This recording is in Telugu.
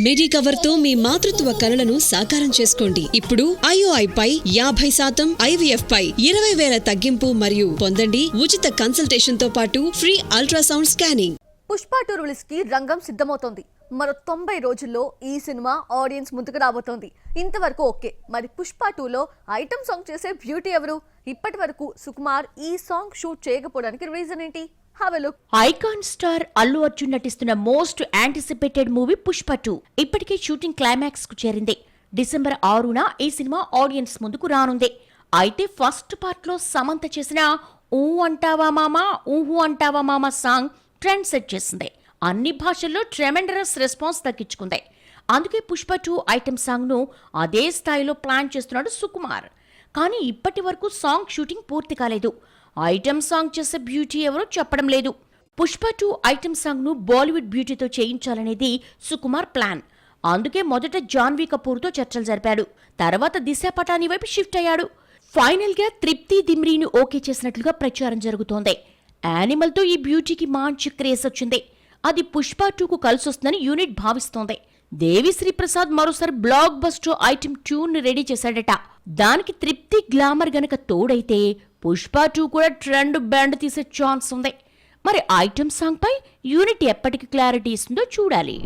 మిడి కవర్ తో మీ మాతృత్వ కలలను సాకారం చేసుకోండి. ఇప్పుడు IOI పై 50%, IVF పై 20,000 తగ్గింపు మరియు పొందండి ఉచిత కన్సల్టేషన్ తో పాటు free ultrasound scanning. Pushpa 2 release కి రంగం సిద్ధమవుతోంది. మరో 90 రోజుల్లో ఈ సినిమా ఆడియన్స్ ముందుకు రాబోతోంది. ఇంతవరకు ఓకే, మరి పుష్ప 2లో ఐటమ్ సాంగ్ చేసే బ్యూటీ ఎవరు? ఇప్పటి వరకు సుకుమార్ ఈ సాంగ్ షూట్ చేయకపోవడానికి రీజన్ ఏంటి? ఐకాన్ స్టార్ అల్లు అర్జున్ నటిస్తున్న మోస్ట్ యాంటిసిపేటెడ్ మూవీ పుష్ప 2 ఇప్పటికే షూటింగ్ క్లైమాక్స్ కు చేరింది. డిసెంబర్ 6న ఈ సినిమా ఆడియన్స్ ముందుకు రానుంది. అయితే ఫస్ట్ పార్ట్ లో సమంత చేసిన ఊ అంటావా మామా ఊహు అంటావా మామా సాంగ్ ట్రెండ్ సెట్ చేసింది. అన్ని భాషల్లో ట్రెమెండరస్ రెస్పాన్స్ దక్కించుకుంది. అందుకే పుష్ప 2 ఐటమ్ సాంగ్ ను అదే స్థాయిలో ప్లాన్ చేస్తున్నాడు సుకుమార్. కానీ ఇప్పటి వరకు సాంగ్ షూటింగ్ పూర్తి కాలేదు. ఐటమ్ సాంగ్ చేసే బ్యూటీ ఎవరో చెప్పడం లేదు. పుష్ప 2 ఐటమ్ సాంగ్ ను బాలీవుడ్ బ్యూటీతో చేయించాలనేది సుకుమార్ ప్లాన్. అందుకే మొదట జాన్వీ కపూర్ తో చర్చలు జరిపాడు. తర్వాత దిశ పటాని వైపు షిఫ్ట్ అయ్యాడు. ఫైనల్ గా తృప్తి దిమ్రీని ఓకే చేసినట్లుగా ప్రచారం జరుగుతోంది. యానిమల్ తో ఈ బ్యూటీకి మంచి క్రేజ్ వచ్చింది. అది పుష్ప 2 కు కలిసొస్తుందని యూనిట్ భావిస్తోంది. దేవిశ్రీ ప్రసాద్ మరోసారి బ్లాక్ బస్టర్ ఐటమ్ 2 ని రెడీ చేశాడట. దానికి తృప్తి గ్లామర్ గనక తోడైతే పుష్ప 2 కూడా ట్రెండ్ బ్యాండ్ తీసే ఛాన్స్ ఉంది. మరి ఐటమ్ సాంగ్ పై యూనిట్ ఎప్పటికి క్లారిటీ ఇస్తుందో చూడాలి.